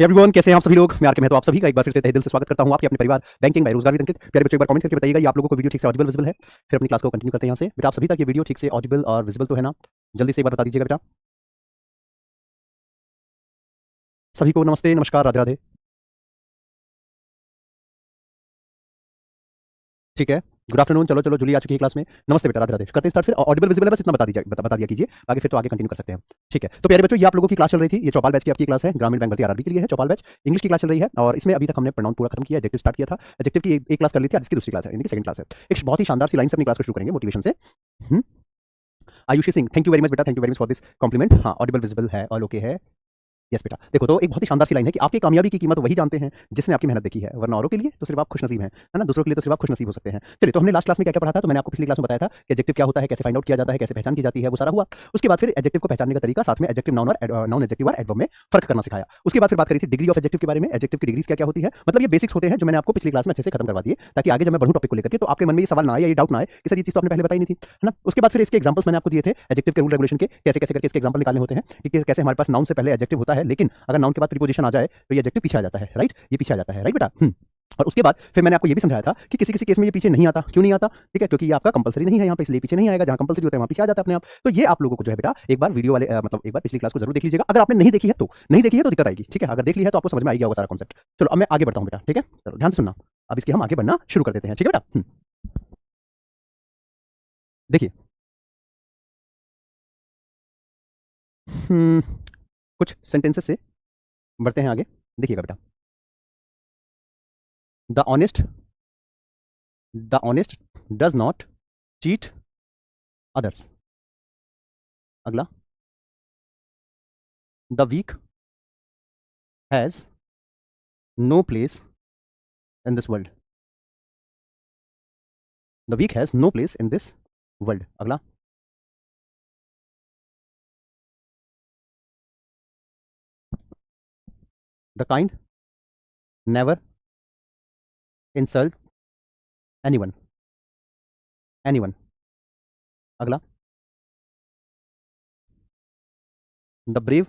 Everyone, कैसे हैं आप सभी लोग। मैं आर के महतो आप सभी का एक बार फिर से तहे दिल से स्वागत करता हूं आपके अपने परिवार बैंकिंग बाय रोजगार विद अंकित। प्यारे बच्चों, एक बार कमेंट करके बताइएगा ये आप लोगों को वीडियो ठीक से ऑडिबल विजिबल है। फिर अपनी क्लास को कंटिन्यू करते हैं यहाँ से। बेटा आप सभी तक ये वीडियो ठीक से ऑडिबल और विजिबल तो है ना? जल्दी से एक बार बता दीजिएगा बेटा। सभी को नमस्ते, नमस्कार, राधे राधे। ठीक है, गुड आफ्टरनून। चलो चलो, जूली आ चुकी है क्लास में। नमस्ते बेटा, राधे राधे। करते हैं स्टार्ट। फिर ऑडिबल विजिबल है, बस इतना बता दिया कीजिए, बाकी फिर तो आगे कंटिन्यू कर सकते हैं। ठीक है, तो प्यारे बच्चों, ये आप लोगों की क्लास चल रही थी। ये चौपाल बैच की आपकी क्लास है, ग्रामीण बैंक भर्ती आरआरबी के लिए है। चौपाल बैच इंग्लिश की क्लास चल रही है और इसमें अभी तक हमने प्रोनाउन पूरा खत्म किया, एडजेक्टिव स्टार्ट किया था। एडजेक्टिव की एक क्लास कर ली थी, आज इसकी दूसरी क्लास है, यानी कि सेकंड क्लास है। एक बहुत ही शानदार सी लाइन से अपनी क्लास को शुरू करेंगे, मोटिवेशन से। Ayushi Singh, thank you very much बेटा, thank you very much for this compliment. हाँ, ऑडिबल विजिबल है, ऑल ओके है। यस बेटा, देखो तो एक बहुत ही शानदार सी लाइन है कि आपकी कामयाबी की कीमत वही जानते हैं जिसने आपकी मेहनत देखी है, वरना औरों के लिए तो सिर्फ आप खुशनसीब हैं, है ना? दूसरों के लिए तो सिर्फ आप खुशनसीब हो सकते हैं। चलिए, तो हमने लास्ट क्लास में क्या क्या पढ़ा था? तो मैंने आपको पिछली क्लास में बताया था कि एडजेक्टिव क्या होता है, कैसे फाइंड आउट किया जाता है, कैसे पहचान की जाती है, वो सारा हुआ। उसके बाद फिर एडजेक्टिव को पहचानने का तरीका, साथ में एडजेक्टिव नाउन और नॉन एडजेक्टिव और एडवर्ब में फर्क करना सिखाया। उसके बाद फिर बात करी थी डिग्री ऑफ एडजेक्टिव के बारे में, एडजेक्टिव की डिग्रीज क्या क्या होती है। मतलब ये बेसिक्स होते हैं जो मैंने आपको पिछली क्लास में अच्छे से खत्म करवा दिए, ताकि आगे जब मैं बढ़ूं टॉपिक को लेकर के तो आपके मन में ये सवाल ना आए या ये डाउट ना आए कि सर ये चीज तो आपने पहले बताई नहीं थी, है ना? उसके बाद फिर इसके एग्जांपल्स मैंने आपको दिए थे एडजेक्टिव के रूल रेगुलेशन के, कैसे कैसे करके इसके एग्जांपल निकालने होते हैं कि कैसे हमारे पास नाउन से पहले एडजेक्टिव होता है, लेकिन अगर नाउन के बाद प्रीपोजिशन आ जाए तो ये एडजेक्टिव पीछे आ जाता है, राइट? ये पीछे आ जाता है, राइट बेटा? और उसके बाद फिर मैंने आपको ये भी समझाया था कि किसी किसी केस में ये पीछे नहीं आता। क्यों नहीं आता? ठीक है, क्योंकि ये आपका कंपलसरी नहीं है यहाँ पे, इसलिए पीछे नहीं आएगा। जहाँ कंपलसरी होता है वहाँ पीछे आ जाता है अपने आप। तो ये आप लोगों को जो है बेटा एक बार वीडियो वाले मतलब एक बार पिछली क्लास को जरूर देख लीजिएगा। अगर आपने नहीं देखी है तो दिक्कत आएगी। ठीक है, अगर देख ली है तो आपको समझ में आ गया होगा सारा कॉन्सेप्ट। चलो अब मैं आगे बढ़ता हूँ बेटा, ठीक है? चलो ध्यान से सुनना, अब इसके हम आगे बढ़ना शुरू कर देते हैं, ठीक है बेटा? देखिए, कुछ सेंटेंसेस से बढ़ते हैं आगे। देखिएगा बेटा, the honest does not cheat others. अगला, the week has no place in this world. The week has no place in this world. अगला, the kind never insult anyone. Anyone. अगला, the brave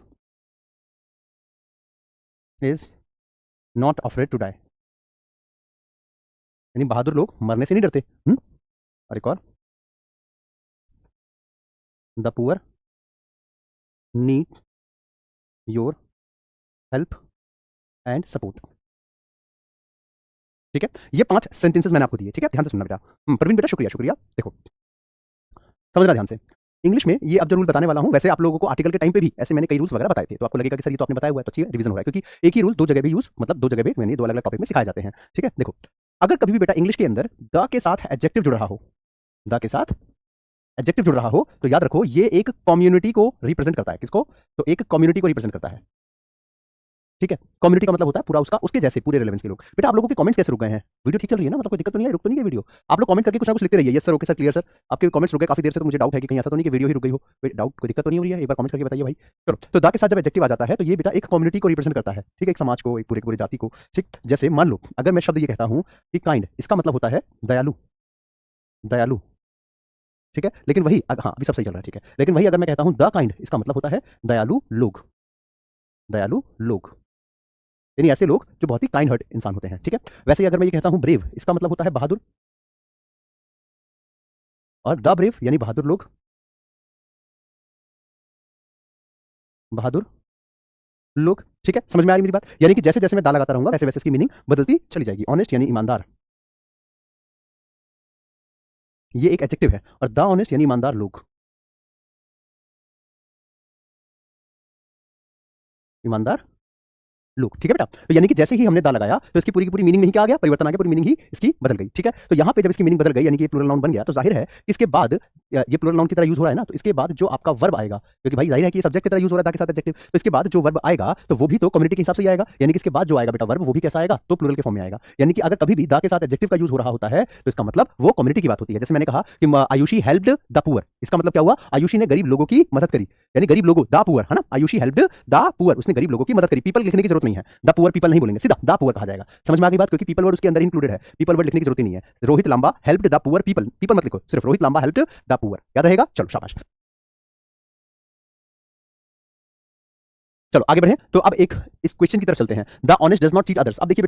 is not afraid to die. यानी बहादुर लोग मरने से नहीं डरते। और एक और, the poor need your help and support. ठीक है, ये 5 सेंटेंसेस मैंने आपको दिए। ठीक है, ध्यान से सुनना बेटा। प्रवीण बेटा, शुक्रिया शुक्रिया। देखो, समझना ध्यान से। इंग्लिश में ये अब जो रूल बताने वाला हूं, वैसे आप लोगों को आर्टिकल के टाइम पे भी ऐसे मैंने कई रूल्स वगैरह बताए थे, तो आपको लगेगा कि सर ये तो आपने बताया हुआ है, तो अच्छी रिवीजन हो रहा है, क्योंकि एक ही रूल दो जगह भी यूज, मतलब दो जगह पे यानी दो अलग अलग टॉपिक में सिखाए जाते हैं। ठीक है, देखो, अगर कभी भी बेटा इंग्लिश के अंदर द के साथ एडजेक्टिव जुड़ रहा हो, द के साथ एडजेक्टिव जुड़ रहा हो, तो याद रखो ये एक कम्युनिटी को रिप्रेजेंट करता है। किसको? तो एक कम्युनिटी को रिप्रेजेंट करता है। ठीक है, कम्युनिटी का मतलब होता है पूरा उसका, उसके जैसे पूरे रेलेवेंस के लोग। बेटा आप लोगों के कमेंट्स कैसे रुक गए हैं? वीडियो ठीक चल रही है ना? मतलब कोई दिक्कत तो नहीं है, रुक तो नहीं है वीडियो? आप लोग कमेंट करके कुछ ना कुछ लिखते रहिए, yes sir, okay sir, clear sir. आपके कमेंट्स रुक गए काफी देर से, तो मुझे डाउट है कि कहीं ऐसा तो नहीं कि वीडियो ही रुक गई हो। कोई डाउट, कोई दिक्कत तो नहीं हो रही है? एक बार कमेंट करके बताइए भाई। चलो, तो दा के साथ जब एडजेक्टिव आ जाता है तो ये बेटा एक कम्युनिटी को रिप्रेजेंट करता है। ठीक है, एक समाज को, एक पूरे पूरी जाति को। ठीक, जैसे मान लो अगर मैं शब्द ये कहता हूं कि काइंड, इसका मतलब होता है दयालु। दयालु। ठीक है, लेकिन वही हाँ अभी सब सही चल रहा है। ठीक है, लेकिन वही अगर मैं कहता हूं द काइंड, इसका मतलब होता है दयालु लोग। दयालु लोग यानी ऐसे लोग जो बहुत ही काइंड हार्ट इंसान होते हैं। ठीक है, वैसे ही अगर मैं ये कहता हूं ब्रेव, इसका मतलब होता है बहादुर, और द ब्रेव यानी बहादुर लोग। बहादुर लोग। ठीक है, समझ में आ रही मेरी बात? यानी कि जैसे जैसे मैं दा लगाता रहूंगा वैसे वैसे इसकी मीनिंग बदलती चली जाएगी। ऑनेस्ट यानी ईमानदार, ये एक एडजेक्टिव है, और द ऑनेस्ट यानी ईमानदार लोग। ईमानदार लोग। ठीक है बेटा, तो यानी कि जैसे ही हमने दा लगाया तो इसकी पूरी की पूरी मीनिंग में ही क्या आ गया? परिवर्तन आ गया, पूरी मीनिंग ही इसकी बदल गई। ठीक है, तो यहाँ पे जब इसकी मीनिंग बदल गई यानी कि ये प्लूरल नाउन बन गया, तो जाहिर है कि इसके बाद ये प्लूरल नाउन की तरह यूज हो रहा है ना, तो इसके बाद जो आपका वर्ब आएगा, क्योंकि भाई जाहिर है कि ये सब्जेक्ट की तरह यूज हो रहा है दा के साथ एडजेक्टिव, तो इसके बाद जो वर्ब आएगा तो वो भी तो कम्युनिटी के हिसाब से ही आएगा। यानी कि इसके बाद जो आएगा बेटा वर्ब, वो भी कैसा आएगा? तो प्लूरल के फॉर्म में आएगा। यानी कि अगर कभी भी दा के साथ एडजेक्टिव का यूज हो रहा होता है तो इसका मतलब वो कम्युनिटी की बात होती है। जैसे मैंने कहा कि आयुषी हेल्प्ड द पुअर, इसका मतलब क्या हुआ? आयुषी ने गरीब लोगों की मदद करी, यानी गरीब लोगों, द पुअर, है ना? आयुषी हेल्प्ड द पुअर, उसने गरीब लोगों की मदद करी। पीपल लिखने की जरूरत नहीं है, द पुअर पीपल नहीं बोलेंगे, सीधा द पुअर कहा जाएगा। समझ में आ गई बात? क्योंकि पीपल वर्ड उसके अंदर इंक्लूडेड है, पीपल वर्ड लिखने की जरूरत ही नहीं है। Rohit Lamba helped the poor people, people मत लिखो, सिर्फ Rohit Lamba helped the poor, याद रहेगा? चलो शाबाश। चलो आगे बढ़े। तो अब एक इस क्वेश्चन की तरफ चलते हैं। The honest does not cheat others. अब देखिए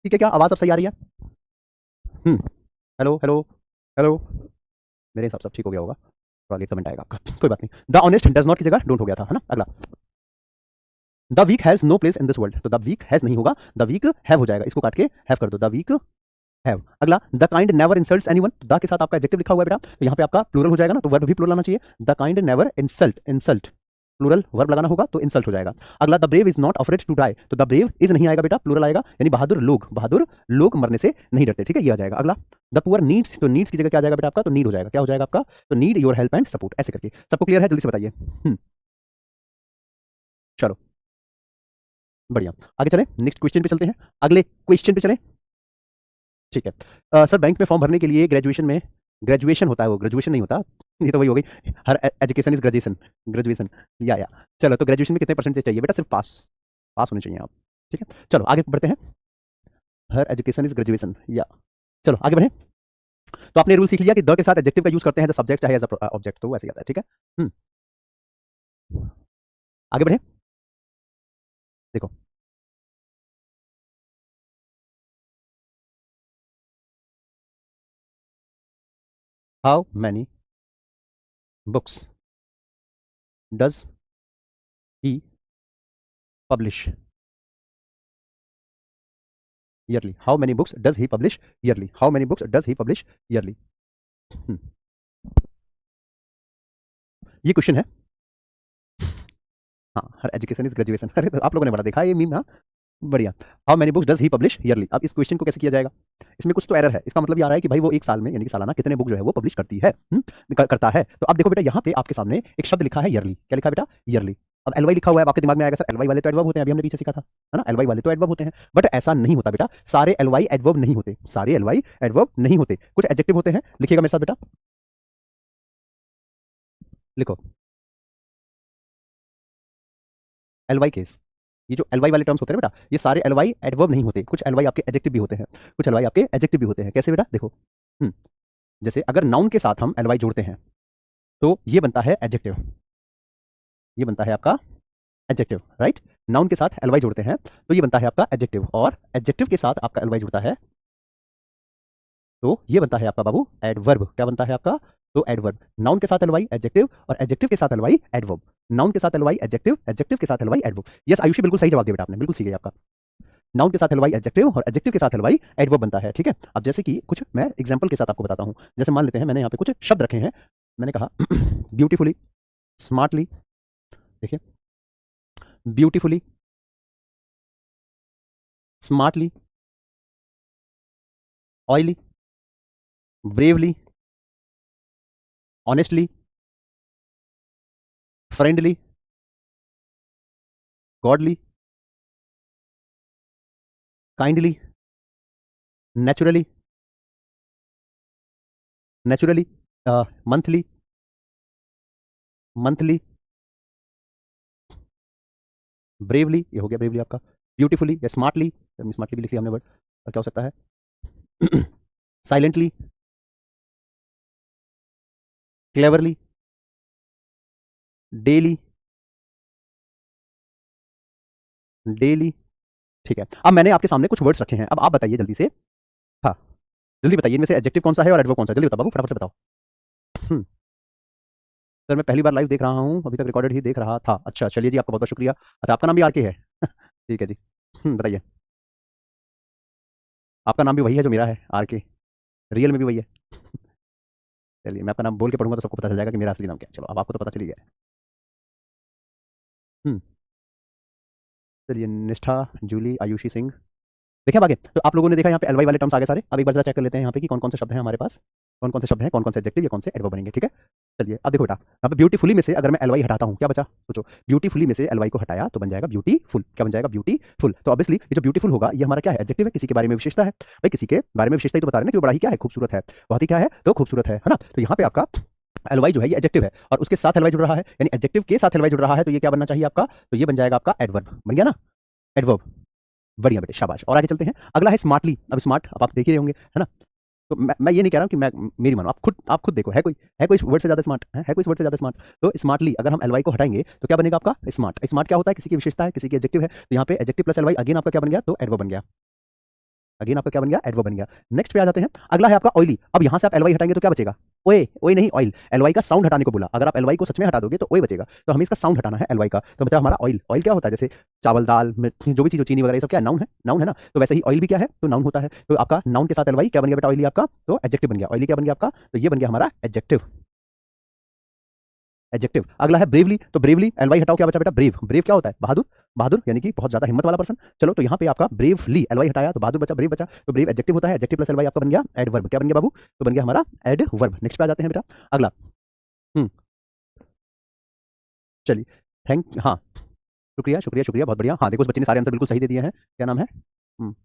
ठीक है, क्या आवाज अब सही आ रही है? Hello hello hello. मेरे हिसाब से सब ठीक हो गया होगा, थोड़ा लेट कमेंट आएगा आपका, कोई बात नहीं। द ऑनेस्ट डज नॉट की जगह डोंट हो गया था, है ना। अगला, the week has no place in this world. तो द वीक हैज नहीं होगा, द वीक हैव हो जाएगा, इसको काट के हैव कर दो, द वीक हैव। अगला, the kind never insults anyone. The के साथ आपका एडजेक्टिव लिखा हुआ है बेटा, तो यहाँ पे आपका प्लूरल हो जाएगा ना, तो वर्ब भी प्लूरल आना चाहिए। The kind never insult, insult plural verb लगाना होगा तो इंसल्ट हो जाएगा। अगला, the brave is not afraid to die. तो द ब्रेव इज नहीं आएगा बेटा, प्लूरल आएगा, यानी बहादुर लोग मरने से नहीं डरते, ठीक है, ये आ जाएगा। अगला, द पुअर नीड्स। तो नीड्स की जगह क्या आ जाएगा बेटा आपका, तो नीड हो जाएगा, क्या हो जाएगा आपका, तो need your help and support, ऐसे करके। सबको क्लियर है, जल्दी से बताइए। चलो बढ़िया, आगे चलें, नेक्स्ट क्वेश्चन पे चलते हैं, अगले क्वेश्चन पे चलें। ठीक है, सर बैंक में फॉर्म भरने के लिए ग्रेजुएशन में, ग्रेजुएशन होता है, वो ग्रेजुएशन नहीं होता, ये तो वही हो गई, हर एजुकेशन इज ग्रेजुएशन, ग्रेजुएशन या चलो, तो ग्रेजुएशन में कितने परसेंट से चाहिए बेटा, सिर्फ पास, पास होने चाहिए आप, ठीक है। चलो आगे बढ़ते हैं, हर एजुकेशन इज ग्रेजुएशन या, चलो आगे बढ़ें। तो आपने रूल सीख लिया कि द के साथ एडजेक्टिव का यूज करते हैं, एज सब्जेक्ट चाहे एज ऑब्जेक्ट, तो वैसे ही आता है, ठीक है। आगे बढ़े, देखो, how many books does he publish yearly, how many books does he publish yearly, how many books does he publish yearly. ये क्वेश्चन है, हाँ, हर एजुकेशन इज ग्रेजुएशन, अरे तो आप लोगों ने बड़ा देखा ये मीम, हाँ, बढ़िया। How many books does he publish yearly. अब इस क्वेश्चन को कैसे किया जाएगा, इसमें कुछ तो एरर है, इसका मतलब ये आ रहा है कि भाई वो एक साल में, यानी कि सालाना कितने बुक जो है वो पब्लिश करती है, करता है। तो अब देखो बेटा, यहाँ पे आपके सामने एक शब्द लिखा है ईयरली, क्या लिखा है बेटा, ईयरली। अब एलवाई लिखा हुआ है, आपके दिमाग में आएगा सर एलवाई वाले तो एडवर्ब होते हैं, अभी हमने पीछे सीखा था, है ना, एलवाई वाले तो एडवर्ब होते हैं, बट ऐसा नहीं होता बेटा, सारे एलवाई एडवर्ब नहीं होते, सारे एलवाई एडवर्ब नहीं होते, कुछ एडजेक्टिव होते हैं, लिखिएगा मेरे साथ बेटा, लिखो, एलवाई केस, ये जो एलवाई वाले टर्म्स होते हैं ना बेटा, ये सारे एलवाई एडवर्ब नहीं होते, कुछ एलवाई आपके एडजेक्टिव भी होते हैं, कुछ एलवाई आपके एडजेक्टिव भी होते हैं, कैसे बेटा, देखो, जैसे अगर नाउन के साथ हम एलवाई जोड़ते हैं तो ये बनता है एडजेक्टिव, ये बनता है आपका एडजेक्टिव, राइट। नाउन के साथ एलवाई जोड़ते हैं तो ये बनता है आपका एडजेक्टिव, और एडजेक्टिव के साथ आपका एलवाई जुड़ता है तो ये बनता है आपका बाबू एडवर्ब, क्या बनता है आपका, तो एडवर्ब। नाउन के साथ एलवाई एडजेक्टिव, और एडजेक्टिव के साथ एलवाई एडवर्ब, नाउन के साथ एलवाई एडजेक्टिव, एडजेक्टिव के साथ एलवाई एडवर्ब। यस आयुषी, बिल्कुल सही जवाब दिया बेटा आपने, बिल्कुल सही है आपका, नाउन के साथ एलवाई एडजेक्टिव और एडजेक्टिव के साथ एलवाई एडवर्ब बनता है, ठीक है। अब जैसे कि कुछ मैं एग्जांपल के साथ आपको बताता हूं, जैसे मान लेते हैं मैंने यहाँ पे कुछ शब्द रखे हैं, मैंने कहा ब्यूटीफुली, स्मार्टली, देखिए, beautifully, smartly, oily, bravely, honestly, friendly, godly, kindly, naturally, naturally, monthly, monthly, bravely, ये हो गया ब्रेवली आपका, ब्यूटीफुली या स्मार्टली, स्मार्टली भी लिख लिया हमने वर्ड, और क्या हो सकता है, साइलेंटली, क्लेवरली, डेली, डेली, ठीक है। अब मैंने आपके सामने कुछ वर्ड्स रखे हैं, अब आप बताइए जल्दी से, हाँ, जल्दी बताइए इनमें से एडजेक्टिव कौन सा है और एडवर्ब कौन सा है, जल्दी बताओ बाबू, फटाफट से बताओ। सर मैं पहली बार लाइव देख रहा हूँ, अभी तक रिकॉर्डेड ही देख रहा था, अच्छा चलिए जी, आपका बहुत बहुत शुक्रिया। अच्छा, आपका नाम भी आर के है ठीक है जी, बताइए, आपका नाम भी वही है जो मेरा है, आर के, रियल में भी वही है चलिए मैं आपका नाम बोल के पढ़ूंगा तो सबको पता चल जाएगा कि मेरा असली नाम क्या है, चलो अब आपको तो पता चली गया है। हम्म चलिए, निष्ठा, जूली, आयुषी सिंह। देखिए अब आगे, तो आप लोगों ने देखा यहाँ पे एलवाई वाले टर्म्स आगे सारे। अब एक बार जरा चेक कर लेते हैं यहाँ पे कि कौन कौन से शब्द हैं हमारे पास, कौन कौन से शब्द हैं, कौन कौन से एडजेक्टिव या कौन से एडवर्ब बनेंगे। ठीक है, चलिए अब देखो बेटा, यहाँ पे ब्यूटीफुली में से अगर मैं एलवाई हटाता हूँ, क्या बचा, सोचो। ब्यूटीफुली में से एलवाई को हटाया तो बन जाएगा ब्यूटीफुल। क्या बन जाएगा, ब्यूटीफुल। तो ऑब्वियसली ये जो ब्यूटीफुल होगा ये हमारा क्या है, एडजेक्टिव है, किसी के बारे में विशेषता है। भाई किसी के बारे में विशेषता ही तो बता रहे हैं ना कि वो बड़ा ही क्या है, खूबसूरत है, बहुत ही क्या है, तो खूबसूरत है ना। तो यहाँ पे आपका एलवाई जो है ये एडजेक्टिव है और उसके साथ एलवाई जुड़ रहा है, यानी एडजेक्टिव के साथ एलवाई जुड़ रहा है, तो ये क्या बनना चाहिए आपका, तो ये बन जाएगा आपका एडवर्ब। बन गया ना, एडवर्ब। बढ़िया बेटे, शाबाश। और आगे चलते हैं, अगला है स्मार्टली। अब स्मार्ट अब आप देख ही रहे होंगे, है ना। तो मैं ये नहीं कह रहा हूँ कि मैं, मेरी मानो, आप खुद देखो, है कोई वर्ड से ज्यादा स्मार्ट है कोई वर्ड से ज्यादा स्मार्ट। तो स्मार्टली अगर हम एलवाई को हटाएंगे तो क्या बनेगा आपका, स्मार्ट। स्मार्ट क्या होता है, किसी की विशेषता है, किसी की एडजेक्टिव है। तो यहाँ पे एडजेक्टिव प्लस एलवाई अगेन आपका क्या बन गया, तो एडवर्ब बन गया। अगेन आपका क्या बन गया, एडवर्ब बन गया। नेक्स्ट पे आ जाते हैं, अगला है आपका ऑयली। अब यहाँ से आप एलवाई हटाएंगे तो क्या बचेगा, ओए ओए नहीं, ऑयल। एलवाई का साउंड हटाने को बोला, अगर आप एलवाई को सच में हटा दोगे तो ओए बचेगा, तो हमें इसका साउंड हटाना है एलवाई का। तो बचा हमारा ऑयल। ऑयल क्या होता है, जैसे चावल, दाल, मिर्च, जो भी चीज, चीनी वगैरह, ये सब क्या नाउन है, नाउन है ना। तो वैसे ही ऑयल भी क्या है, तो नाउन होता है। तो आपका नाउन के साथ एलवाई क्या बन गया बेटा, ऑयली आपका, तो एडजेक्टिव बन गया। ऑयली क्या बन गया आपका, तो ये बन गया हमारा एडजेक्टिव। एडजेक्टिव। अगला है ब्रेवली। तो ब्रेवली एलवाई हटाओ, क्या बचा बेटा, ब्रेव। ब्रेव क्या होता है, बहादुर। बहादुर यानी कि बहुत ज्यादा हिम्मत वाला पर्सन। चलो तो यहाँ पे आपका ब्रेवली एलवाई हटाया तो बहादुर बचा, ब्रेव बचा। तो ब्रेव एडजेक्टिव होता है, एडजेक्टिव प्लस एलवाई आपका बन गया एडवर्ब। क्या बन गया बाबू, तो बन गया हमारा एडवर्ब। नेक्स्ट पे आ जाते हैं बेटा, अगला। हम्म चलिए, थैंक, हाँ, शुक्रिया शुक्रिया शुक्रिया, बहुत बढ़िया। हाँ देखो, उस बच्चे ने सारे आंसर बिल्कुल सही दे दिए हैं। क्या नाम है, हम्म,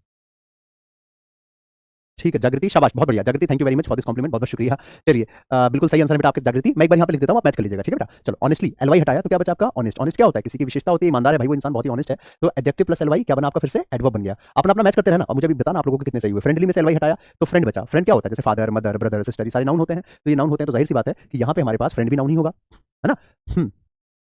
ठीक है, जागृति, शाबाश, बहुत बढ़िया जागृति, thank you very much for this complement, बहुत बहुत शुक्रिया। चलिए, बिल्कुल सही आंसर है बेटा आपके जागृति। मैं एक बार यहाँ पे लिख देता हूँ, आप मैच कर लीजिएगा, ठीक है बेटा। चलो, ऑनेस्टली एलवाई हटाया तो क्या बचा आपका, ऑनेस्ट। ऑनेस्ट क्या होता है, किसी की विशेषता होती है, ईमानदार है भाई, वो इंसान बहुत ही ऑनेस्ट है। तो एडजेक्टिव प्लस एलवाई क्या बना आपका, फिर से एडवर्ब बन गया। अपना अपना मैच करते रहना, अब मुझे भी बताना आप लोगों के कितने सही हुए। फ्रेंडली में से एलवाई हटाया तो फ्रेंड बचा। फ्रेंड क्या होता है, जैसे फादर, मदर, ब्रदर, सिस्टर, ये सारे नाउन होते हैं। तो ये नाउन होते हैं, तो जाहिर सी बात है कि यहाँ पे हमारे पास फ्रेंड भी नाउन ही होगा, है ना।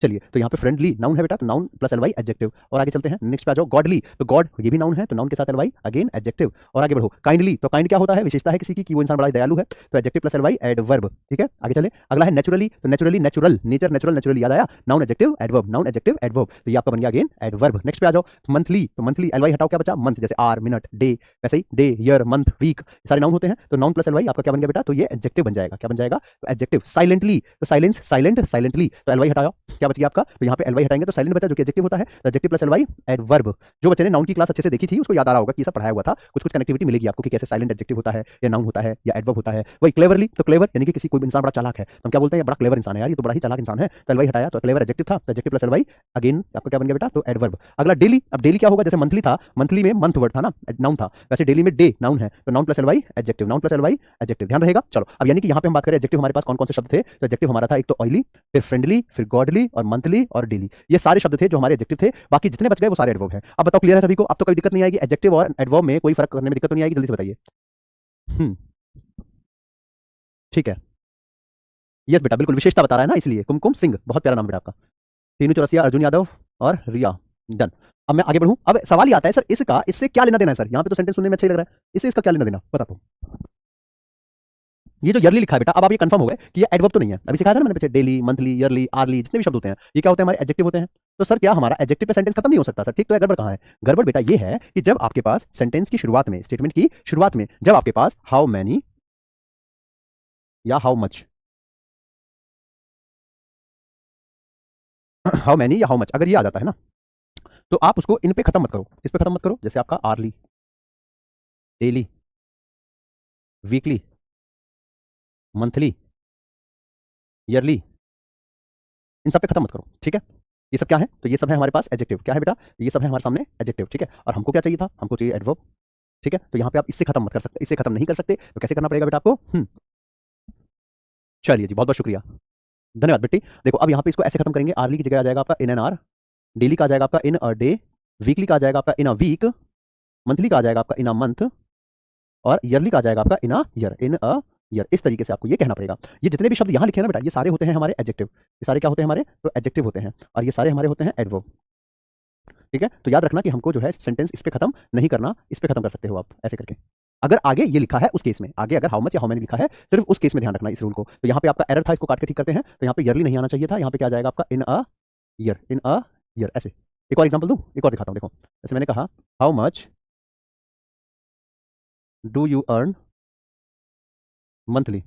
चलिए, तो यहाँ पे फ्रेंडली नाउन है बेटा, तो नाउन प्लस एलवाई एडजेक्टिव। और आगे चलते हैं, नेक्स्ट पे आ जाओ, गॉडली। तो गॉड ये भी नाउन है, तो नाउन के साथ एलवाई अगेन एडजेक्टिव। और आगे बढ़ो, काइंडली। तो काइंड क्या होता है, विशेषता है किसी की कि वो इंसान बड़ा दयालु है, तो एडजेक्टिव प्लस एलवाई एडवर्ब। ठीक है, आगे चले, अगला है नेचुरली। तो naturally, natural, nature, natural, naturally याद आया, noun adjective adverb, noun adjective adverb. तो ये आपका बन गया अगेन एडवर्ब। नेक्स्ट पे आ जाओ, मंथली। तो मंथली एलवाई हटाओ, क्या बचा, मंथ, जैसे आर, मिनट, डे, वैसे ही डे, ईयर, मंथ, वीक, सारे नाउन होते हैं। तो नाउन प्लस एलवाई आपका क्या बन गया बेटा, तो ये एडजेक्टिव बन जाएगा। क्या बन जाएगा, तो एडजेक्टिव। साइलेंटली। तो साइलेंस, साइलेंट, साइलेंटली। तो एलवाई हटाओ, क्या बच गया आपका, तो यहाँ पे एलवाई हटाएंगे तो साइलेंट बचा, जो कि एडजेक्टिव होता है। Adjective plus LY adverb. जो बच्चे ने नाउन की क्लास अच्छे से देखी थी उसको याद आ रहा होगा कि सब पढ़ाया हुआ था, कुछ कुछ कनेक्टिविटी मिलेगी आपको कि कैसे साइलेंट एडजेक्टिव होता है, या नाउन होता है, या एडवर्ब होता है। वही क्लेवरली। तो क्लेवर यानी कि किसी कोई इंसान बड़ा चालाक है, तो हम क्या बोलते हैं, बड़ा क्लेवर इंसान है यार, ये तो बड़ा ही चालाक इंसान है। तो एलवाई हटाया तो क्लेवर एडजेक्टिव था, तो एडजेक्टिव प्लस एलवाई अगेन आपका क्या बन गया बेटा, तो एडवर्ब। अगला डेली। अब डेली क्या होगा, जैसे मंथली था, मंथली में मंथ वर्ड था ना, नाउन था, वैसे डेली में डे नाउन है, तो noun plus LY adjective, noun plus LY adjective, ध्यान रहेगा। चलो, अब यानी कि यहाँ पे हम बात करें एडजेक्टिव हमारे पास कौन कौन से शब्द थे, तो एडजेक्टिव हमारा था एक तो ऑयली, फिर फ्रेंडली, फिर गॉडली, और मंथली, और डेली। ये सारे शब्द थे जो हमारे एडजेक्टिव थे, बाकी जितने बच गए वो सारे एडवर्ब हैं। अब बताओ, क्लियर है सभी को, अब तो कोई दिक्कत नहीं आएगी, एडजेक्टिव और एडवर्ब में कोई फर्क करने में दिक्कत तो नहीं आएगी, जल्दी से बताइए। हम्म ठीक है, यस बेटा, बिल्कुल विशेषता बता रहा है ना, इसलिए कुमकुम सिंह, बहुत प्यारा नाम बेटा आपका। तीनू चौरसिया, अर्जुन यादव और रिया, डन। अब मैं आगे बढ़ूं, अब सवाल ये आता है, सर इसका इससे क्या लेना देना है, सर यहाँ पे तो सेंटेंस सुनने में अच्छा ही लग रहा है, इससे इसका क्या लेना देना, बता दो। ये जो ईयरली लिखा है बेटा, अब आप ये कंफर्म हो गए कि ये एडवर्ब तो नहीं है। अभी सिखाया था ना मैंने पीछे, डेली, मंथली, ईयरली, आरली, जितने भी शब्द होते हैं ये क्या होते हैं, हमारे एडजेक्टिव होते हैं। तो सर क्या हमारा एडजेक्टिव पे सेंटेंस खत्म नहीं हो सकता, सर ठीक तो है, गड़बड़ कहाँ है। गड़बड़ बेटा ये है कि जब आपके पास सेंटेंस की शुरुआत में, स्टेटमेंट की शुरुआत में, जब आपके पास हाउ मैनी या हाउ मच, हाउ मैनी या हाउ मच अगर ये आ जाता है ना, तो आप उसको इन पे खत्म मत करो, इस पे खत्म मत करो। जैसे आपका hourly, daily, weekly, monthly, yearly, इन सब पे खत्म मत करो, ठीक है। ये सब क्या है, तो ये सब है हमारे पास एडजेक्टिव। क्या है बेटा, ये सब है हमारे सामने एडजेक्टिव, ठीक है। और हमको क्या चाहिए था, हमको चाहिए एडवर्ब, ठीक है। तो यहाँ पे आप इससे खत्म मत कर सकते, इससे खत्म नहीं कर सकते, तो कैसे करना पड़ेगा बेटा आपको। चलिए जी, बहुत बहुत शुक्रिया, धन्यवाद बेटी। देखो अब यहाँ पे इसको ऐसे खत्म करेंगे, आरली की जगह आ जाएगा आपका इन एन आर, डेली का आ जाएगा आपका इन अ डे, वीकली का आ जाएगा आपका इन अ वीक, मंथली का आ जाएगा आपका इन अ मंथ, और ईयरली का आ जाएगा आपका इन a year, in a year. इस तरीके से आपको ये कहना पड़ेगा। ये जितने भी शब्द यहाँ लिखे हैं ना बेटा, ये सारे होते हैं हमारे एडजेक्टिव। ये सारे क्या होते हैं हमारे, तो एडजेक्टिव होते हैं, और ये सारे हमारे होते हैं एडवर्ब, ठीक है। तो याद रखना कि हमको जो है सेंटेंस इस पे खत्म नहीं करना, इस पे खत्म कर सकते हो आप ऐसे करके। अगर आगे ये लिखा है उस केस में, आगे अगर हाउ मच या हाउ मेनी लिखा है, सिर्फ उस केस में ध्यान रखना इस रूल को। तो यहाँ पे आपका एरर था, इसको काट के ठीक करते हैं। तो यहाँ पे ईयरली नहीं आना चाहिए था, यहाँ पे क्या आ जाएगा आपका इन a year, in a year, ऐसे। एक और एग्जांपल दूं, एक और दिखाता हूं, देखो। जैसे मैंने कहा, how much do you earn monthly,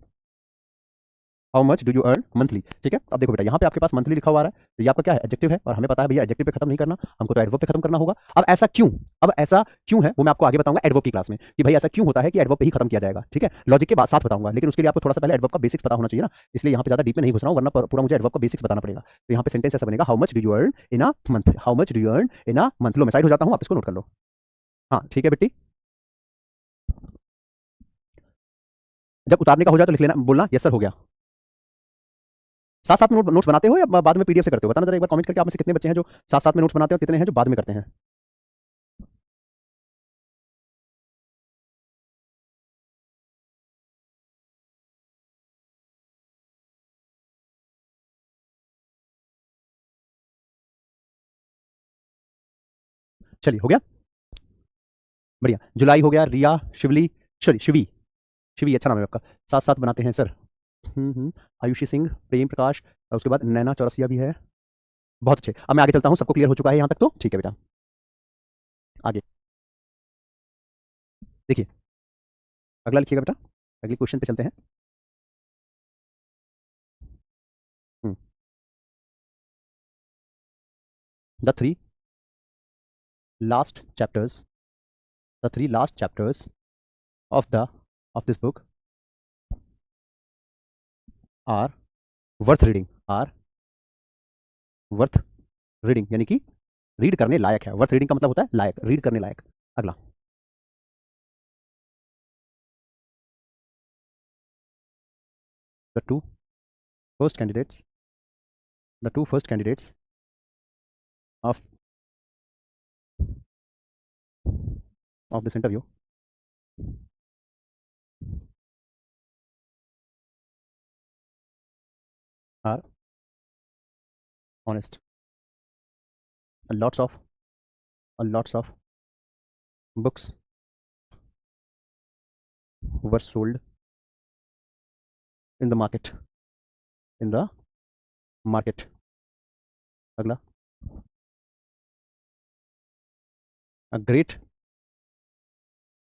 how much do you earn monthly. ठीक है, अब देखो बेटा यहाँ पे आपके पास मंथली लिखा हुआ आ रहा है, तो ये आपका क्या है, एडजेक्टिव है, और हमें पता है भैया एडजेक्टिव पे खत्म नहीं करना, हमको तो एडवर्ब पे खत्म करना होगा। अब ऐसा क्यों है वो मैं आपको आगे बताऊंगा एडवर्ब की क्लास में, कि भाई ऐसा क्यों होता है कि एडवर्ब पे ही खत्म किया जाएगा। ठीक है, लॉजिक के बाद साथ बताऊंगा, लेकिन उसके लिए आपको थोड़ा सा पहले एडवर्ब का बेसिक्स पता होना चाहिए ना, इसलिए यहाँ पे ज्यादा डीप में नहीं घुस रहा हूँ, वरना पूरा मुझे एडवर्ब का बेसिक्स बताना पड़ेगा। तो यहाँ पे सेंटेंस ऐसा बनेगा, how much do you earn in a month, how much do you earn in a month. लो मैं साइड हो जाता हूँ, आप इसको नोट कर लो। हाँ ठीक है बेटी, जब उतारने का हो जाए तो लिख लेना, बोलना यस सर हो गया। साथ साथ में नोट्स बनाते हो या बाद में पीडीएफ से करते हो, बताना जरा एक बार कमेंट करके, आप में से कितने बच्चे हैं जो साथ साथ में नोट्स बनाते हो, कितने हैं जो बाद में करते हैं। चलिए हो गया, बढ़िया। जुलाई हो गया, रिया, शिवली, सॉरी शिवी, शिवी अच्छा नाम है आपका, साथ साथ बनाते हैं सर। आयुषी सिंह, प्रेम प्रकाश, और उसके बाद नैना चौरसिया भी है। बहुत अच्छे, अब मैं आगे चलता हूँ, सबको क्लियर हो चुका है यहाँ तक तो ठीक है बेटा। आगे देखिए, अगला लिखिएगा बेटा, अगले क्वेश्चन पे चलते हैं। The three last chapters, the three last chapters of the of this book are worth reading, are worth reading, यानी कि रीड करने लायक है। वर्थ रीडिंग का मतलब होता है लायक, रीड करने लायक। अगला, the two first candidates, the two first candidates of this interview are honest, lots of books were sold in the market, in the market। अगला, a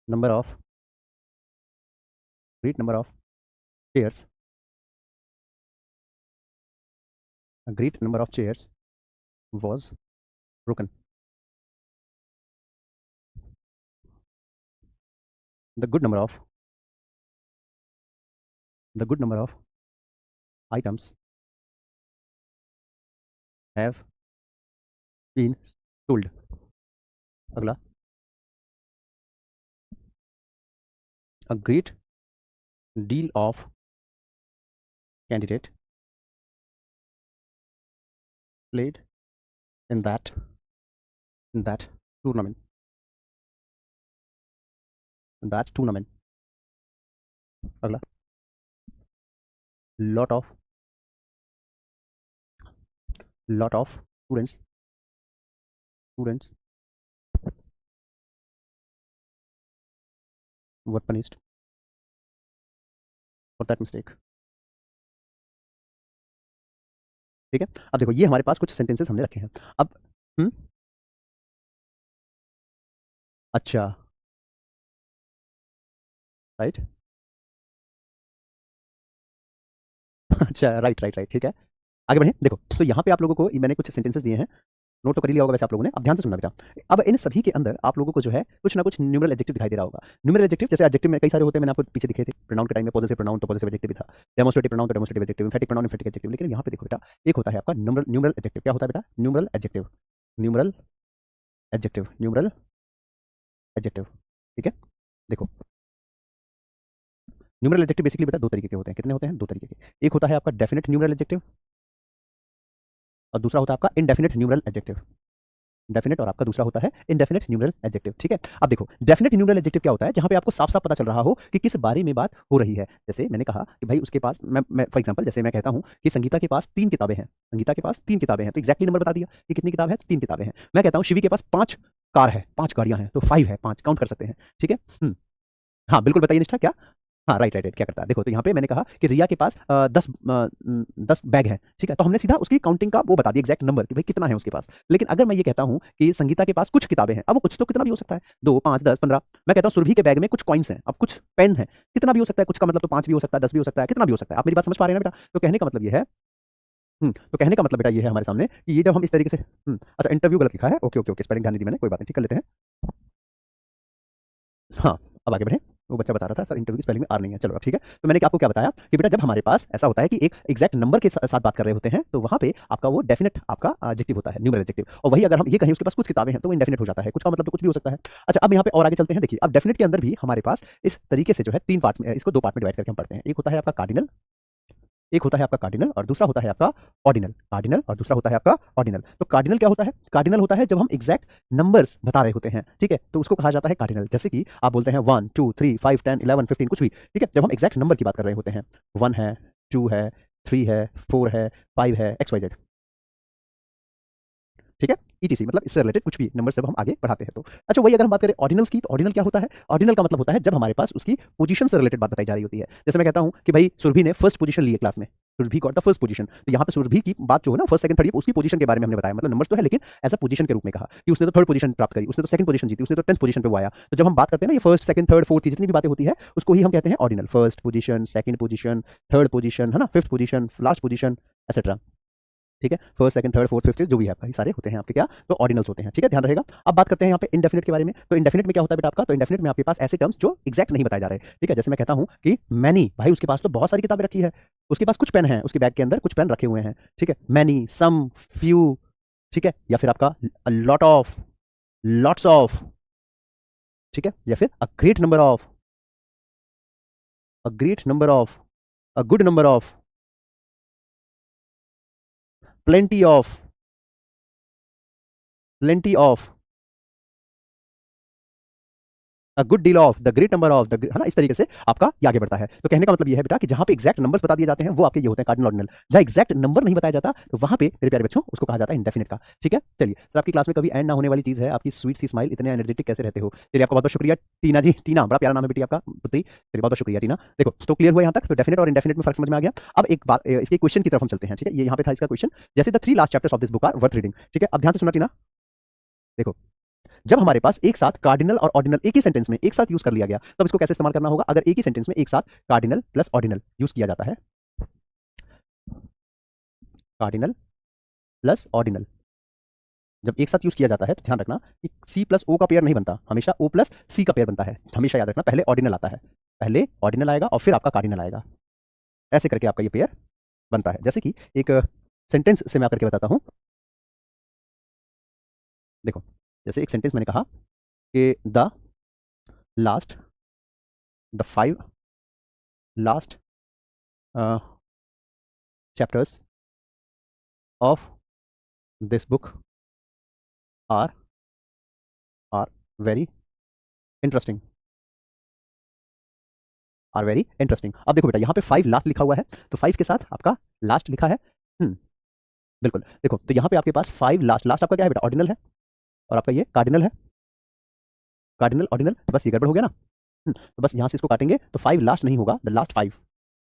number of great number of chairs, a great number of chairs was broken, the good number of items have been sold। अगला, a great deal of candidate played in that tournament, अगला, lot of students were punished for that mistake। ठीक है, अब देखो ये हमारे पास कुछ sentences हमने रखे हैं। अब अच्छा, राइट अच्छा, राइट राइट राइट, ठीक है, आगे बढ़े। देखो तो यहाँ पे आप लोगों को मैंने कुछ सेंटेंसेस दिए हैं, नोट तो कर ही लिया होगा वैसे आप लोगों ने, अब ध्यान से सुनना बेटा। अब इन सभी के अंदर आप लोगों को जो है कुछ ना कुछ न्यूमरल एडजेक्टिव दिखाई दे रहा होगा। न्यूमरल एडजेक्टिव जैसे एडजेक्टिव में कई सारे होते हैं, मैंने आपको पीछे दिखे थे, प्रोनाउन के टाइम में पॉजिटिव प्रोनाउन तो पॉजिटिव एडजेक्टिव भी था, डेमोस्ट्रेटिव प्रोनाउन तो डेमोस्ट्रेटिव एडजेक्टिव, एम्फैटिक प्रोनाउन एम्फैटिक एडजेक्टिव। लेकिन यहाँ पे देखो बेटा, एक होता है आपका न्यूमरल एडजेक्टिव। क्या होता है बेटा? Numeral adjective, numeral adjective, numeral adjective. ठीक है, देखो न्यूमरल एडजेक्टिव बेसिकली बेटा दो तरीके के होते हैं। कितने होते हैं? दो तरीके के। एक होता है आपका डेफिनेट न्यूमरल एडजेक्टिव और दूसरा होता है आपका इनडेफिनेट न्यूमरल एडजेक्टिव। डेफिनेट और आपका दूसरा होता है इनडेफिनेट न्यूमरल एडजेक्टिव। ठीक है, अब देखो डेफिनेट न्यूमरल एडजेक्टिव क्या होता है? जहां पे आपको साफ साफ पता चल रहा हो कि किस बारे में बात हो रही है। जैसे मैंने कहा कि भाई उसके पास, मैं फॉर एग्जांपल जैसे मैं कहता हूं कि संगीता के पास 3 किताबें हैं, संगीता के पास 3 किताबें हैं, तो एग्जैक्टली नंबर बता दिया कि कितनी किताब है, 3 किताबें हैं। मैं कहता हूं शिवी के पास 5 कार है, 5 गाड़ियां हैं, तो 5 है, 5 काउंट कर सकते हैं। ठीक है, हाँ बिल्कुल बताइए निष्ठा क्या? हाँ राइट राइट राइट, क्या करता है देखो, तो यहाँ पे मैंने कहा कि रिया के पास 10 बैग है, ठीक है, तो हमने सीधा उसकी काउंटिंग का वो बता दिया, एग्जैक्ट नंबर कि भाई कितना है उसके पास। लेकिन अगर मैं ये कहता हूँ कि संगीता के पास कुछ किताबें हैं, अब वो कुछ तो कितना भी हो सकता है, 2 5 10 15। मैं कहता हूँ सुरभि के बैग में कुछ कॉइन्स हैं, अब कुछ पेन है, कितना भी हो सकता है, कुछ का मतलब तो 5 भी हो सकता है, 10 भी हो सकता है, कितना भी हो सकता है। आप मेरी बात समझ पा रहे हैं ना बेटा? तो कहने का मतलब ये है, तो कहने का मतलब बेटा ये है हमारे सामने कि ये जब हम इस तरीके से अच्छा इंटरव्यू गलत लिखा है, ओके ओके ओके, स्पेलिंग ध्यान नहीं दी मैंने, कोई बात नहीं, ठीक कर लेते हैं। हाँ, अब आगे बढ़ें। वो बच्चा बता रहा था सर इंटरव्यू की स्पेलिंग में आर नहीं है, चलो अब ठीक है। तो मैंने आपको क्या बताया कि बेटा जब हमारे पास ऐसा होता है कि एक एग्जैक्ट नंबर के साथ बात कर रहे होते हैं, तो वहाँ पे आपका वो डेफिनेट आपका एडजेक्टिव होता है, न्यूमरल एडजेक्टिव। और वही अगर हम ये कहें उसके पास कुछ किताबें हैं, तो वो इंडेफिनेट हो जाता है, कुछ का मतलब तो कुछ भी हो सकता है। अच्छा अब यहाँ पे और आगे चलते हैं, देखिए अब डेफिनेट के अंदर भी हमारे पास इस तरीके से जो है 3 पार्ट में, इसको 2 पार्ट में डिवाइड करके हम पढ़ते हैं। एक होता है आपका कार्डिनल, एक होता है आपका कार्डिनल और दूसरा होता है आपका ऑर्डिनल। कार्डिनल और दूसरा होता है आपका ऑर्डिनल। तो कार्डिनल क्या होता है? कार्डिनल होता है जब हम एग्जैक्ट नंबर्स बता रहे होते हैं, ठीक है, तो उसको कहा जाता है कार्डिनल। जैसे कि आप बोलते हैं 1 2 3 5 10 11 15 कुछ भी, ठीक है, जब हम एग्जैक्ट नंबर की बात कर रहे होते हैं, 1 है, 2 है, 3 है, 4 है, 5 है, XYZ, ठीक है, ETC, मतलब इससे रिलेटेड कुछ भी नंबर से हम आगे बढ़ाते हैं। तो अच्छा वही अगर हम बात करें ऑर्डिनल्स की, तो ऑर्डिनल क्या होता है? ऑर्डिनल का मतलब होता है जब हमारे पास उसकी पोजीशन से रिलेटेड बात बताई जा रही होती है। जैसे मैं कहता हूं कि भाई सुरभि ने फर्स्ट पोजीशन ली है क्लास में, Surabhi got the first position, तो यहाँ पे सुरभि की बात जो है ना, फर्स्ट सेकंड थर्ड, उसकी पोजीशन के बारे में हमने बताया, मतलब नंबर्स तो है लेकिन एज अ पोजीशन के रूप में कहा कि उसने तो थर्ड पोजीशन प्राप्त करी, उसने तो सेकंड पोजीशन जीती, उसने तो 10th पोजीशन पे वो आया। तो जब हम बात करते हैं ना ये फर्स्ट सेकंड थर्ड फोर्थ की जितनी भी बातें होती है, उसको ही हम कहते हैं ordinal. First position, second position, third position, है ना, fifth position, last position, etcetera, ठीक है, first second third fourth fifth जो भी है आपका, ये सारे होते हैं आपके क्या, तो ऑर्डिनल्स होते हैं, ठीक है, ध्यान रहेगा। अब बात करते हैं यहाँ पे इंडेफिनिट के बारे में। तो इंडेफिनिट में क्या होता है बेटा आपका? तो इंडेफिनिट में आपके पास ऐसे टर्म्स जो एग्जैक्ट नहीं बताए जा रहे, ठीक है, जैसे मैं कहता हूँ कि मैनी, भाई उसके पास तो बहुत सारी किताबें रखी है, उसके पास कुछ पेन है, उसके बैग के अंदर कुछ पेन रखे हुए हैं, ठीक है, मैनी, सम, फ्यू, ठीक है, या फिर आपका लॉट ऑफ, लॉट्स ऑफ, ठीक है, या फिर a great number of, a great number of, a good number of, plenty of, plenty of, a good deal of, the great number of, the, है ना, इस तरीके से आपका ये आगे बढ़ता है। तो कहने का मतलब ये है बेटा कि जहां पे एग्जैक्ट नंबर्स बता दिए जाते हैं वो आपके ये होते हैं कार्डिनल ऑर्डिनल। जहां एग्जैक्ट नंबर नहीं बताया जाता तो वहां पे मेरे प्यारे बच्चों उसको कहा जाता है इंडेफिनिट का, ठीक है। चलिए सर आपकी क्लास में कभी एंड ना होने वाली चीज है आपकी स्वीट सी स्माइल, इतने एनर्जेटिक कैसे रहते हो? चलिए आपका बहुत बहुत शुक्रिया टीना जी, टीना बड़ा प्यारा नाम है बेटी आपका, पुत्री, चलिए बहुत बहुत शुक्रिया टीना। देखो तो क्लियर हुआ यहाँ तक, तो डेफिनेट और इंडेफिनिट में फर्क समझ में आ गया। अब एक बात, इसके क्वेश्चन की तरफ हम चलते हैं, ठीक है, ये यहाँ पे था इसका क्वेश्चन, जैसे the 3 last chapters of this book are worth reading, ठीक है। अब ध्यान से सुनना टीना, देखो जब हमारे पास एक साथ कार्डिनल और ऑर्डिनल एक ही सेंटेंस में एक साथ यूज कर लिया गया, तब इसको कैसे इस्तेमाल करना होगा? अगर एक ही सेंटेंस में एक साथ कार्डिनल प्लस ऑर्डिनल यूज किया जाता है, कार्डिनल प्लस ऑर्डिनल जब एक साथ यूज किया जाता है, तो ध्यान रखना कि सी प्लस ओ का पेयर नहीं बनता, हमेशा ओ प्लस सी का पेयर बनता है। हमेशा याद रखना पहले ऑर्डिनल आता है, पहले ऑर्डिनल आएगा और फिर आपका कार्डिनल आएगा, ऐसे करके आपका ये पेयर बनता है। जैसे कि एक सेंटेंस से मैं आकर के बताता हूं, देखो जैसे एक सेंटेंस मैंने कहा कि the last, the 5 last chapters of this book are are very interesting, are very interesting। अब देखो बेटा यहाँ पे 5 लास्ट लिखा हुआ है, तो 5 के साथ आपका लास्ट लिखा है, बिल्कुल। देखो तो यहाँ पे आपके पास 5 लास्ट, लास्ट आपका क्या है बेटा? ऑर्डिनल है, और आपका ये कार्डिनल है, कार्डिनल ऑर्डिनल, तो बस ये गड़बड़ हो गया ना। तो बस यहाँ से इसको काटेंगे तो 5 लास्ट नहीं होगा, द लास्ट 5,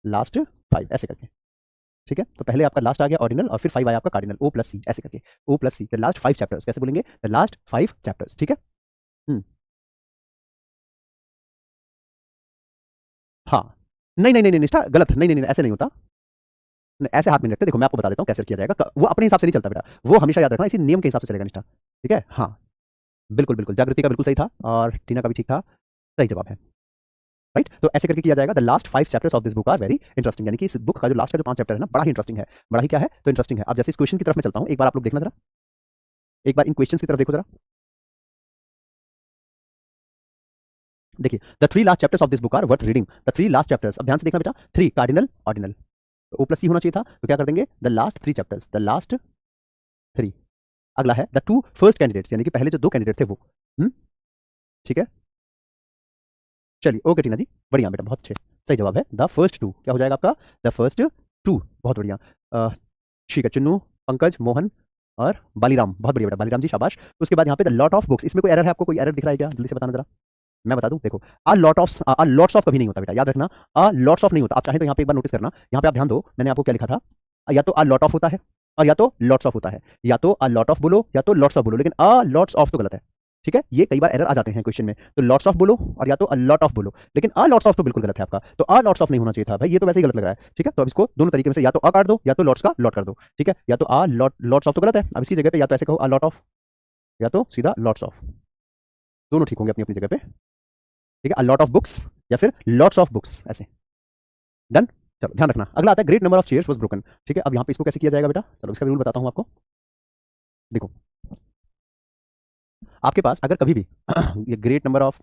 लास्ट 5 ऐसे करके, ठीक है। तो पहले आपका लास्ट आ गया ऑर्डिनल और फिर 5 आया आपका कार्डिनल, ओ प्लस सी ऐसे करके, O plus C, the last 5 chapters, कैसे बोलेंगे? द लास्ट 5 चैप्टर्स, ठीक है। हाँ, नहीं नहीं नहीं नहीं निष्ठा गलत, नहीं नहीं नहीं ऐसे नहीं होता, नहीं, ऐसे हाथ में नहीं रखते। देखो मैं आपको बता देता हूँ कैसे किया जाएगा, वो अपने हिसाब से नहीं चलता बेटा, वो हमेशा याद रखना इसी नियम के हिसाब से चलेगा निष्ठा, ठीक है। हाँ बिल्कुल बिल्कुल, जागृति का बिल्कुल सही था और टीना का भी ठीक था, सही जवाब है, राइट। तो ऐसे करके किया जाएगा, the last 5 chapters of this book are very interesting, यानी कि इस बुक का जो लास्ट का जो 5 चैप्टर है ना, बड़ा ही इंटरेस्टिंग है। बड़ा ही क्या है? तो इंटरेस्टिंग है। अब जैसे इस क्वेश्चन की तरफ मैं चलता हूँ, एक बार आप लोग देखना जरा, एक बार इन क्वेश्चन की तरफ देखो जरा, देखिए the 3 last chapters of this book are worth reading, the 3 last chapters, अब ध्यान से देखना बेटा, 3 cardinal ordinal, O plus C होना चाहिए था, तो क्या कर देंगे? The last 3 chapters, the last 3। अगला है द 2 फर्स्ट कैंडिडेट्स, यानी कि पहले जो 2 कैंडिडेट थे वो, ठीक है। चलिए ओके टीना जी, बढ़िया बेटा, बहुत अच्छे, सही जवाब है द फर्स्ट 2। क्या हो जाएगा आपका? द फर्स्ट 2, बहुत बढ़िया। ठीक है, चुन्नू, पंकज, मोहन और बालीराम, बहुत बढ़िया बेटा, बालीराम जी शाबाश। उसके बाद यहाँ पे द लॉट ऑफ बुक्स, इसमें कोई एरर है आपको? कोई एरर दिख रहा है क्या? जल्दी से बताना जरा। मैं बता दूं, देखो लॉट्स ऑफ कभी नहीं होता बेटा, याद रखना, लॉट्स ऑफ नहीं होता। आप चाहे तो यहाँ पे एक बार नोटिस करना, यहाँ पे आप ध्यान दो, मैंने आपको क्या लिखा था, या तो लॉट ऑफ होता है और या तो लॉट्स ऑफ होता है, या तो लॉट ऑफ बोलो या तो लॉट्स ऑफ बोलो, लेकिन लॉट्स ऑफ तो गलत है। ठीक है, ये कई बार एरर आ जाते हैं क्वेश्चन में, तो लॉट्स ऑफ बोलो और या तो लॉट ऑफ बोलो, लेकिन लॉट्स ऑफ तो बिल्कुल गलत है आपका, तो लॉट्स ऑफ नहीं होना चाहिए था भाई, ये तो वैसे ही गलत लग रहा है। ठीक है, तो अब इसको दोनों तरीके में से या तो काट दो या तो लॉट्स का लॉट कर दो। ठीक है, या तो लॉट्स ऑफ तो गलत है, अब इसकी जगह पे या तो ऐसे कहो लॉट ऑफ या तो सीधा लॉट्स ऑफ, दोनों ठीक होंगे अपनी अपनी जगह पे। ठीक है, लॉट ऑफ बुक्स या फिर लॉट्स ऑफ बुक्स, ऐसे। डन। चलो ध्यान रखना, अगला आता है great number of chairs was broken. ठीक है, अब यहाँ पे इसको कैसे किया जाएगा बेटा, चलो इसका भी रूल बताता हूँ आपको। देखो, आपके पास अगर कभी भी ये great number of,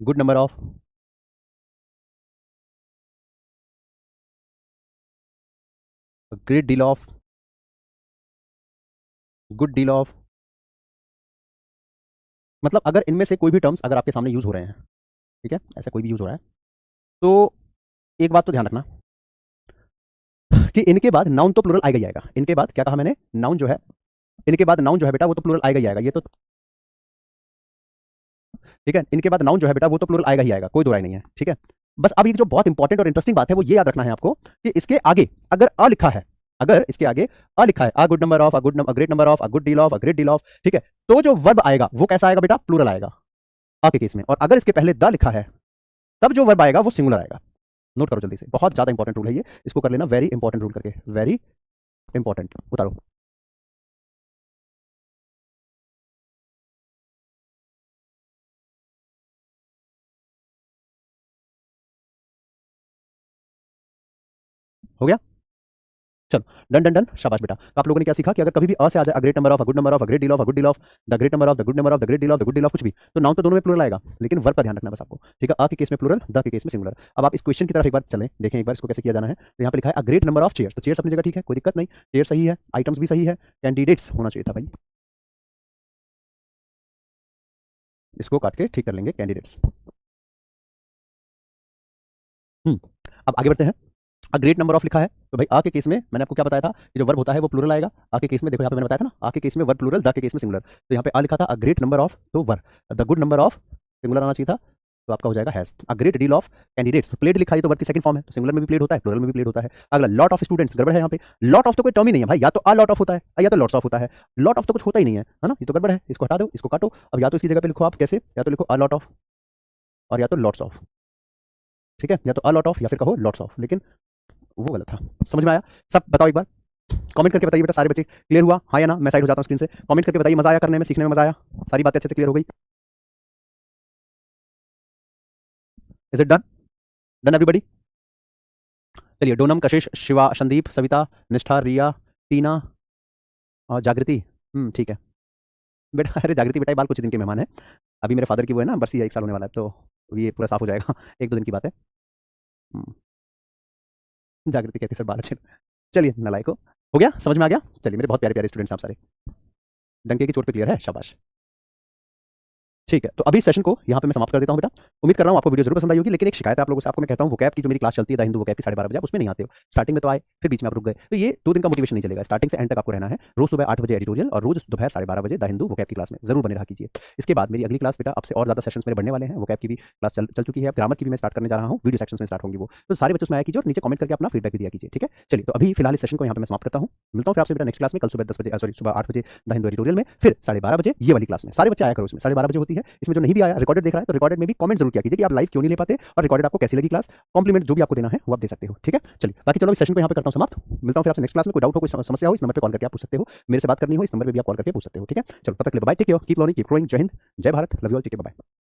good number of, great deal of, good deal of, मतलब अगर इनमें से कोई भी टर्म्स अगर आपके सामने यूज हो रहे हैं, ठीक है, ऐसा कोई भी यूज हो रहा है, तो एक बात तो ध्यान रखना कि इनके बाद नाउन तो प्लूरल आएगा ही आएगा। इनके बाद क्या कहा मैंने, नाउन जो है, इनके बाद नाउन जो है बेटा वो तो प्लूरल आएगा ही आएगा, ये तो ठीक है, इनके बाद नाउन जो है बेटा वो तो प्लूरल आएगा ही आएगा, कोई दो राय नहीं है। ठीक है, बस अब ये जो बहुत इंपॉर्टेंट और इंटरेस्टिंग बात है वो ये याद रखना है आपको कि इसके आगे अगर लिखा है, अगर इसके आगे लिखा है, good number of, great number of, good deal of, great deal of, ठीक है, तो जो वर्ब आएगा वो कैसा आएगा बेटा, प्लूरल आएगा के केस में। और अगर इसके पहले द लिखा है तब जो वर्ब आएगा वो सिंगुलर आएगा। नोट करो जल्दी से, बहुत ज्यादा इंपॉर्टेंट रूल है ये, इसको कर लेना, वेरी इंपॉर्टेंट रूल करके, वेरी इंपॉर्टेंट। उतारो, हो गया, चलो डन डन डन, शाबाश बेटा। तो आप लोगों ने क्या सीखा कि अगर कभी भी से आ जाए, great number of, good number of, great deal of, good deal of, the great number of, the good number of, the great deal of, the good deal of, कुछ भी, तो नाउन तो दोनों में प्लूरल आएगा, लेकिन वर्ब का ध्यान रखना बस आपको। ठीक है, के केस में प्लूरल, द के केस में सिंगुलर। अब आप इस क्वेश्चन की तरफ एक बार चलें, देखें एक बार इसको कैसे किया जाना है। तो यहाँ पे लिखा है ग्रेट नंबर ऑफ चेयर्स, तो चेयर्स अपनी जगह ठीक है, कोई दिक्कत नहीं, चेयर सही है, आइटम्स भी सही है, कैंडिडेट्स होना चाहिए था भाई, इसको काट के ठीक कर लेंगे, कैंडिडेट्स। अब आगे बढ़ते हैं। ग्रेट नंबर ऑफ लिखा है, तो भाई के केस में मैंने आपको क्या बताया था कि जो वर्ब होता है वो प्लूरल आएगा। के केस में देखो यहाँ पे मैंने बताया था ना, के केस में वर्ब प्लूरल, द के केस में सिंगुलर। तो यहाँ पे लिखा था ग्रेट नंबर ऑफ, तो verb, the good number of singular आना चाहिए था, तो आपका हो जाएगा has. Great deal of candidates, played लिखा है तो वर्ब की सेकंड फॉर्म है, तो सिंगुलर में भी प्लेड होता है, प्लूरल में भी प्लेड होता है। अगला लॉट ऑफ स्टूडेंट्स, गड़बड़ है यहाँ पे, लॉट ऑफ तो कोई टर्म ही नहीं है भाई, या तो लॉट ऑफ होता है या तो लॉट्स ऑफ होता है, लॉट ऑफ तो कुछ होता ही नहीं है ना, ये तो गड़बड़ है, इसको हटा दो, इसको काटो। अब या तो इसकी जगह पे लिखो आप कैसे, या तो लिखो लॉट ऑफ और या तो लॉट्स ऑफ। ठीक है, या तो लॉट ऑफ या फिर कहो लॉट्स ऑफ, लेकिन वो गलत था। समझ में आया? सब बताओ एक बार, कमेंट करके बताइए बेटा, सारे बच्चे क्लियर हुआ हाँ या ना? मैं साइड हो जाता हूँ स्क्रीन से, कमेंट करके बताइए, मजा आया करने में, सीखने में मजा आया, सारी बातें अच्छे से क्लियर हो गई? Is it done? Done everybody? चलिए, डोनम, कशिश, शिवा, संदीप, सविता, निष्ठा, रिया, टीना और जागृति। ठीक है बेटा। अरे जागृति बेटा, ये बाल कुछ दिन के मेहमान है, अभी मेरे फादर की वो है ना बरसी, 1 साल होने वाला है, तो ये पूरा साफ हो जाएगा, 1-2 दिन की बात है। जागृति कहती सर बाल अच्छे। चलिए नलायको, हो गया, समझ में आ गया? चलिए मेरे बहुत प्यारे प्यारे स्टूडेंट्स आप सारे, डंके की चोट पे क्लियर है, शाबाश। ठीक है, तो अभी सेशन को यहाँ पे मैं समाप्त कर देता हूँ बेटा। उम्मीद कर रहा हूँ आपको वीडियो जरूर पसंद आई होगी, लेकिन एक शिकायत है आप लोगों से, आपको मैं कहता हूँ वोकैब की जो मेरी क्लास चलती है द हिंदू वोकैब की 12:30 बजे, आप उसमें नहीं आते हो। स्टार्टिंग में तो आए, फिर बीच में आप रुक गए, तो ये 2 दिन का मोटिवेशन नहीं चलेगा, स्टार्टिंग से एंड तक आपको रहना है। रोज सुबह 8 बजे एडिटोरियल और रोज दोपहर 12:30 बजे द हिंदू वोकैब की क्लास में जरूर बने रहा कीजिए। इसके बाद मेरी अगली क्लास बेटा आपसे और ज्यादा सेशंस मेरे बढ़ने वाले हैं, वोकैब की भी क्लास चल चुकी है, ग्रामर की भी मैं स्टार्ट करने जा रहा हूँ, वीडियो सेक्शंस में स्टार्ट होंगी वो, तो सारे बच्चों में आया कीजिए और नीचे कमेंट करके अपना फीडबैक भी दिया कीजिए। ठीक है, चलिए तो अभी फिलहाल इस सेशन को यहाँ पे मैं समाप्त करता हूँ, मिलता हूँ फिर आपसे बेटा नेक्स्ट क्लास में, कल सुबह 10 बजे, सॉरी सुबह 8 बजे द हिंदू एडिटोरियल में, फिर 12:30 बजे ये वाली क्लास में। सारे बच्चे आया करो, इसमें 12:30 बजे होती है, इसमें जो नहीं भी आया रिकॉर्डेड देख रहा है तो रिकॉर्डेड में भी कमेंट जरूर किया कीजिए कि आप लाइव क्यों नहीं ले पाते और रिकॉर्डेड आपको कैसी लगी क्लास, कॉम्प्लीमेंट जो भी आपको देना है वो आप दे सकते हो। ठीक है, चलिए बाकी चलो इस सेशन को यहाँ पे करता हूँ समाप्त, मिलता हूँ फिर आपसे नेक्स्ट क्लास में। कोई डाउट हो, कोई समस्या हो, इस नंबर पे कॉल करके आप पूछ सकते हो, मेरे से बात करनी हो इस नंबर पे भी आप कॉल करके पूछ सकते हो। ठीक है, चलो तब तक के लिए bye, take care, keep learning, keep growing, जय हिंद, जय Bharat, love you all, take care, bye.